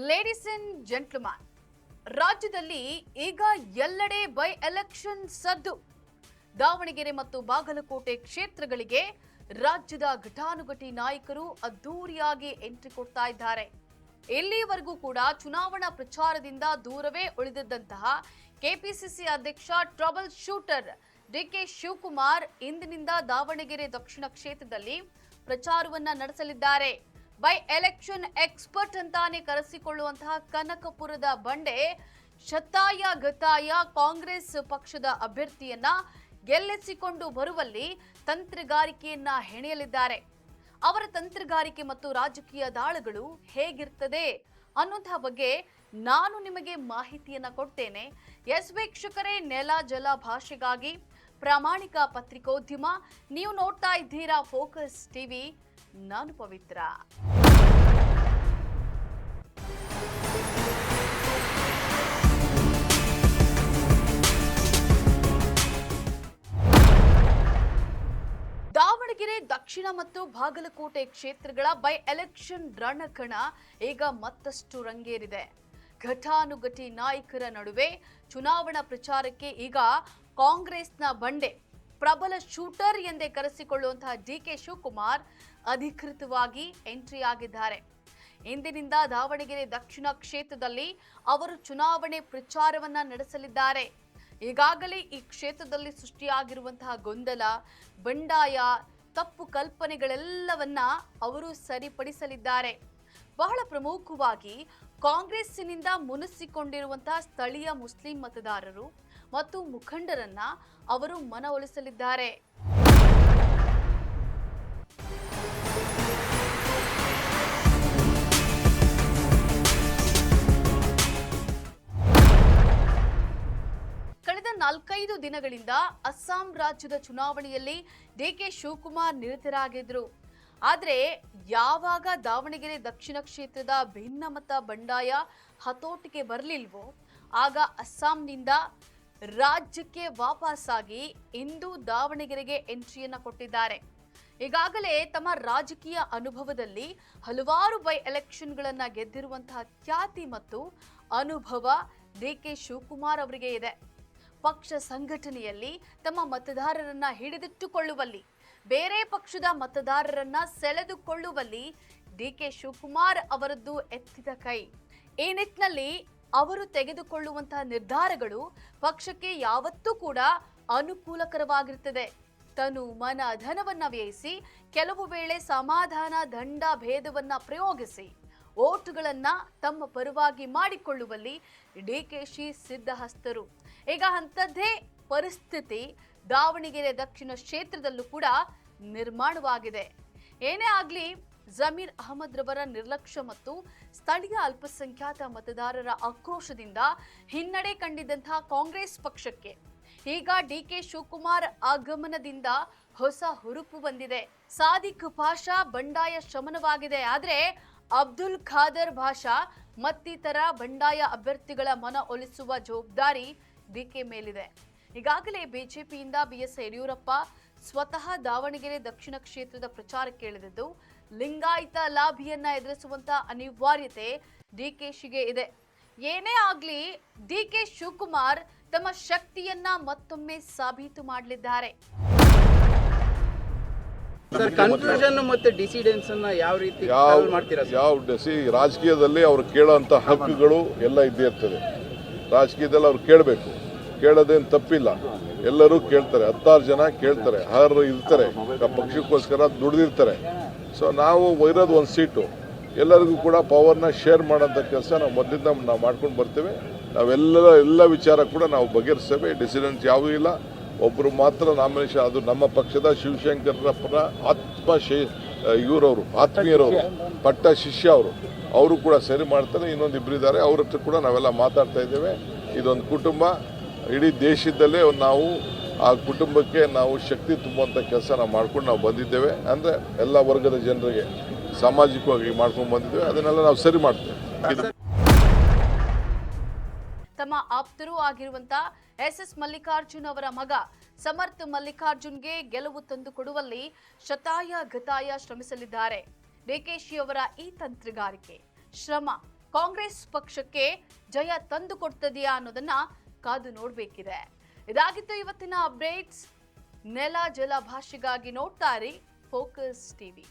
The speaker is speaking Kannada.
ಲೇಡೀಸ್ ಅಂಡ್ ಜೆಂಟ್ಲ್ಮನ್, ರಾಜ್ಯದಲ್ಲಿ ಈಗ ಎಲ್ಲೆಡೆ ಬೈ ಎಲೆಕ್ಷನ್ ಸದ್ದು. ದಾವಣಗೆರೆ ಮತ್ತು ಬಾಗಲಕೋಟೆ ಕ್ಷೇತ್ರಗಳಿಗೆ ರಾಜ್ಯದ ಘಟಾನುಘಟಿ ನಾಯಕರು ಅದ್ದೂರಿಯಾಗಿ ಎಂಟ್ರಿ ಕೊಡ್ತಾ ಇದ್ದಾರೆ. ಇಲ್ಲಿವರೆಗೂ ಕೂಡ ಚುನಾವಣಾ ಪ್ರಚಾರದಿಂದ ದೂರವೇ ಉಳಿದಿದ್ದಂತಹ ಕೆಪಿಸಿಸಿ ಅಧ್ಯಕ್ಷ ಟ್ರಬಲ್ ಶೂಟರ್ ಡಿಕೆ ಶಿವಕುಮಾರ್ ಇಂದಿನಿಂದ ದಾವಣಗೆರೆ ದಕ್ಷಿಣ ಕ್ಷೇತ್ರದಲ್ಲಿ ಪ್ರಚಾರವನ್ನ ನಡೆಸಲಿದ್ದಾರೆ. ಬೈ ಎಲೆಕ್ಷನ್ ಎಕ್ಸ್ಪರ್ಟ್ ಅಂತಾನೆ ಕರೆಸಿಕೊಳ್ಳುವಂತಹ ಕನಕಪುರದ ಬಂಡೆ ಶತಾಯ ಗತಾಯ ಕಾಂಗ್ರೆಸ್ ಪಕ್ಷದ ಅಭ್ಯರ್ಥಿಯನ್ನ ಗೆಲ್ಲಿಸಿಕೊಂಡು ಬರುವಲ್ಲಿ ತಂತ್ರಗಾರಿಕೆಯನ್ನ ಹೆಣೆಯಲಿದ್ದಾರೆ. ಅವರ ತಂತ್ರಗಾರಿಕೆ ಮತ್ತು ರಾಜಕೀಯ ದಾಳಗಳು ಹೇಗಿರ್ತದೆ ಅನ್ನುವಂತಹ ಬಗ್ಗೆ ನಾನು ನಿಮಗೆ ಮಾಹಿತಿಯನ್ನ ಕೊಡ್ತೇನೆ. ಎಸ್ ವೀಕ್ಷಕರೇ, ನೆಲ ಜಲ ಭಾಷೆಗಾಗಿ ಪ್ರಾಮಾಣಿಕ ಪತ್ರಿಕೋದ್ಯಮ, ನೀವು ನೋಡ್ತಾ ಇದ್ದೀರಾ ಫೋಕಸ್ ಟಿವಿ. ನಾನು ಪವಿತ್ರ. ದಾವಣಗೆರೆ ದಕ್ಷಿಣ ಮತ್ತು ಬಾಗಲಕೋಟೆ ಕ್ಷೇತ್ರಗಳ ಬೈ ಎಲೆಕ್ಷನ್ ರಣಕಣ ಈಗ ಮತ್ತಷ್ಟು ರಂಗೇರಿದೆ. ಘಟಾನುಘಟಿ ನಾಯಕರ ನಡುವೆ ಚುನಾವಣಾ ಪ್ರಚಾರಕ್ಕೆ ಈಗ ಕಾಂಗ್ರೆಸ್ನ ಬಂಡೆ ಪ್ರಬಲ ಶೂಟರ್ ಎಂದೇ ಕರೆಸಿಕೊಳ್ಳುವಂತಹ ಡಿಕೆ ಶಿವಕುಮಾರ್ ಅಧಿಕೃತವಾಗಿ ಎಂಟ್ರಿ ಆಗಿದ್ದಾರೆ. ಇಂದಿನಿಂದ ದಾವಣಗೆರೆ ದಕ್ಷಿಣ ಕ್ಷೇತ್ರದಲ್ಲಿ ಅವರು ಚುನಾವಣೆ ಪ್ರಚಾರವನ್ನ ನಡೆಸಲಿದ್ದಾರೆ. ಈಗಾಗಲೇ ಈ ಕ್ಷೇತ್ರದಲ್ಲಿ ಸೃಷ್ಟಿಯಾಗಿರುವಂತಹ ಗೊಂದಲ, ಬಂಡಾಯ, ತಪ್ಪು ಕಲ್ಪನೆಗಳೆಲ್ಲವನ್ನ ಅವರು ಸರಿಪಡಿಸಲಿದ್ದಾರೆ. ಬಹಳ ಪ್ರಮುಖವಾಗಿ ಕಾಂಗ್ರೆಸ್ಸಿನಿಂದ ಮುನಿಸಿಕೊಂಡಿರುವಂತಹ ಸ್ಥಳೀಯ ಮುಸ್ಲಿಂ ಮತದಾರರು ಮತ್ತು ಮುಖಂಡರನ್ನ ಅವರು ಮನವೊಲಿಸಲಿದ್ದಾರೆ. ಕಳೆದ 4-5 ದಿನಗಳಿಂದ ಅಸ್ಸಾಂ ರಾಜ್ಯದ ಚುನಾವಣೆಯಲ್ಲಿ ಡಿಕೆ ಶಿವಕುಮಾರ್ ನಿರತರಾಗಿದ್ರು. ಆದ್ರೆ ಯಾವಾಗ ದಾವಣಗೆರೆ ದಕ್ಷಿಣ ಕ್ಷೇತ್ರದ ಭಿನ್ನಮತ ಬಂಡಾಯ ಹತೋಟಿಗೆ ಬರಲಿಲ್ವೋ ಆಗ ಅಸ್ಸಾಂನಿಂದ ರಾಜ್ಯಕ್ಕೆ ವಾಪಸ್ಸಾಗಿ ಇಂದು ದಾವಣಗೆರೆಗೆ ಎಂಟ್ರಿಯನ್ನ ಕೊಟ್ಟಿದ್ದಾರೆ. ಈಗಾಗಲೇ ತಮ್ಮ ರಾಜಕೀಯ ಅನುಭವದಲ್ಲಿ ಹಲವಾರು ಬೈ ಎಲೆಕ್ಷನ್ಗಳನ್ನ ಗೆದ್ದಿರುವಂತಹ ಖ್ಯಾತಿ ಮತ್ತು ಅನುಭವ ಡಿಕೆ ಶಿವಕುಮಾರ್ ಅವರಿಗೆ ಇದೆ. ಪಕ್ಷ ಸಂಘಟನೆಯಲ್ಲಿ ತಮ್ಮ ಮತದಾರರನ್ನ ಹಿಡಿದಿಟ್ಟುಕೊಳ್ಳುವಲ್ಲಿ, ಬೇರೆ ಪಕ್ಷದ ಮತದಾರರನ್ನ ಸೆಳೆದುಕೊಳ್ಳುವಲ್ಲಿ ಡಿಕೆ ಶಿವಕುಮಾರ್ ಅವರದ್ದು ಎತ್ತಿದ ಕೈ. ಈ ನಿಟ್ಟಿನಲ್ಲಿ ಅವರು ತೆಗೆದುಕೊಳ್ಳುವಂತಹ ನಿರ್ಧಾರಗಳು ಪಕ್ಷಕ್ಕೆ ಯಾವತ್ತೂ ಕೂಡ ಅನುಕೂಲಕರವಾಗಿರುತ್ತದೆ. ತನು ಮನ ಧನವನ್ನ ವ್ಯಯಿಸಿ ಕೆಲವು ವೇಳೆ ಸಮಾಧಾನ ದಂಡ ಭೇದವನ್ನ ಪ್ರಯೋಗಿಸಿ ಓಟುಗಳನ್ನ ತಮ್ಮ ಪರವಾಗಿ ಮಾಡಿಕೊಳ್ಳುವಲ್ಲಿ ಡಿಕೆಶಿ ಸಿದ್ಧಹಸ್ತರು. ಈಗ ಅಂಥದ್ದೇ ಪರಿಸ್ಥಿತಿ ದಾವಣಗೆರೆ ದಕ್ಷಿಣ ಕ್ಷೇತ್ರದಲ್ಲೂ ಕೂಡ ನಿರ್ಮಾಣವಾಗಿದೆ. ಏನೇ ಆಗ್ಲಿ, ಜಮೀರ್ ಅಹಮದ್ ರವರ ನಿರ್ಲಕ್ಷ್ಯ ಮತ್ತು ಸ್ಥಳೀಯ ಅಲ್ಪಸಂಖ್ಯಾತ ಮತದಾರರ ಆಕ್ರೋಶದಿಂದ ಹಿನ್ನಡೆ ಕಂಡಿದ್ದಂತಹ ಕಾಂಗ್ರೆಸ್ ಪಕ್ಷಕ್ಕೆ ಈಗ ಡಿಕೆ ಶಿವಕುಮಾರ್ ಆಗಮನದಿಂದ ಹೊಸ ಹುರುಪು ಬಂದಿದೆ. ಸಾದಿಕ್ ಭಾಷಾ ಬಂಡಾಯ ಶಮನವಾಗಿದೆ. ಆದ್ರೆ ಅಬ್ದುಲ್ ಖಾದರ್ ಭಾಷಾ ಮತ್ತಿತರ ಬಂಡಾಯ ಅಭ್ಯರ್ಥಿಗಳ ಮನ ಒಲಿಸುವ ಜವಾಬ್ದಾರಿ ಡಿಕೆ ಮೇಲಿದೆ. ಈಗಾಗಲೇ ಬಿಜೆಪಿಯಿಂದ ಬಿಎಸ್ ಯಡಿಯೂರಪ್ಪ ಸ್ವತಃ ದಾವಣಗೆರೆ ದಕ್ಷಿಣ ಕ್ಷೇತ್ರದ ಪ್ರಚಾರಕ್ಕೆ ಇಳಿದಿದ್ದು, ಲಿಂಗಾಯತ ಲಾಭಿಯನ್ನ ಎದುರಿಸುವಂತಹ ಅನಿವಾರ್ಯತೆ ಡಿಕೆಶಿಗೆ ಇದೆ. ಏನೇ ಆಗ್ಲಿ, ಡಿಕೆ ಶಿವಕುಮಾರ್ ತಮ್ಮ ಶಕ್ತಿಯನ್ನ ಮತ್ತೊಮ್ಮೆ ಸಾಬೀತು ಮಾಡಲಿದ್ದಾರೆ. ಕನ್ಫ್ಯೂಷನ್ ಮತ್ತೆ ಡಿಸಿಡೆನ್ಸ್ ಅನ್ನ ಯಾವ ರೀತಿ ಮಾಡ್ತೀರಾ? ರಾಜಕೀಯದಲ್ಲಿ ಅವ್ರು ಕೇಳೋಂಥ ಹಕ್ಕುಗಳು ಎಲ್ಲ ಇದ್ದೇ ಇರ್ತದೆ. ರಾಜಕೀಯದಲ್ಲಿ ಅವ್ರು ಕೇಳಬೇಕು, ಕೇಳೋದೇನು ತಪ್ಪಿಲ್ಲ. ಎಲ್ಲರೂ ಕೇಳ್ತಾರೆ, 16 ಜನ ಕೇಳ್ತಾರೆ, ಹರ್ ಇರ್ತಾರೆ, ಪಕ್ಷಕ್ಕೋಸ್ಕರ ದುಡಿದಿರ್ತಾರೆ. ಸೊ ನಾವು ಇರೋದು ಒಂದು ಸೀಟು, ಎಲ್ಲರಿಗೂ ಕೂಡ ಪವರ್ನ ಶೇರ್ ಮಾಡೋಂಥ ಕೆಲಸ ನಾವು ಮೊದಲಿಂದ ನಾವು ಮಾಡ್ಕೊಂಡು ಬರ್ತೇವೆ. ಎಲ್ಲ ವಿಚಾರ ಕೂಡ ನಾವು ಬಗೆಹರಿಸ್ತೇವೆ. ಡಿಸಿಡೆನ್ಸ್ ಯಾವುದೂ ಇಲ್ಲ. ಒಬ್ಬರು ಮಾತ್ರ ನಾಮಿನೇಷನ್, ಅದು ನಮ್ಮ ಪಕ್ಷದ ಶಿವಶಂಕರಪ್ಪನ ಇವರವರು ಆತ್ಮೀಯರವರು, ಪಟ್ಟ ಶಿಷ್ಯ ಅವರು ಕೂಡ ಸರಿ ಮಾಡ್ತಾರೆ. ಇನ್ನೊಂದು ಇಬ್ಬರಿದ್ದಾರೆ, ಅವ್ರ ಹತ್ರ ಕೂಡ ನಾವೆಲ್ಲ ಮಾತಾಡ್ತಾ ಇದ್ದೇವೆ. ಇದೊಂದು ಕುಟುಂಬ, ಇಡೀ ದೇಶದಲ್ಲೇ ನಾವು ಆ ಕುಟುಂಬಕ್ಕೆ ನಾವು ಶಕ್ತಿ ತುಂಬುವಂಥ ಕೆಲಸ ನಾವು ಮಾಡ್ಕೊಂಡು ನಾವು ಬಂದಿದ್ದೇವೆ. ಅಂದರೆ ಎಲ್ಲ ವರ್ಗದ ಜನರಿಗೆ ಸಾಮಾಜಿಕವಾಗಿ ಮಾಡ್ಕೊಂಡು ಬಂದಿದ್ದೇವೆ. ಅದನ್ನೆಲ್ಲ ನಾವು ಸರಿ ಮಾಡ್ತೇವೆ. ತಮ್ಮ ಆಪ್ತರೂ ಆಗಿರುವಂತಹ ಎಸ್ ಮಲ್ಲಿಕಾರ್ಜುನ್ ಅವರ ಮಗ ಸಮರ್ಥ ಮಲ್ಲಿಕಾರ್ಜುನ್ಗೆ ಗೆಲುವು ತಂದು ಕೊಡುವಲ್ಲಿ ಶತಾಯ ಗತಾಯ ಶ್ರಮಿಸಲಿದ್ದಾರೆ. ಡಿಕೆಶಿ ಅವರ ಈ ತಂತ್ರಗಾರಿಕೆ, ಶ್ರಮ ಕಾಂಗ್ರೆಸ್ ಪಕ್ಷಕ್ಕೆ ಜಯ ತಂದು ಕೊಡ್ತದೆಯಾ ಅನ್ನೋದನ್ನ ಕಾದು ನೋಡ್ಬೇಕಿದೆ. ಇದಾಗಿತ್ತು ಇವತ್ತಿನ ಅಪ್ಡೇಟ್ಸ್. ನೆಲ ಜಲ ಭಾಷೆಗಾಗಿ ನೋಡ್ತಾ ಇರಿ ಫೋಕಸ್ ಟಿವಿ.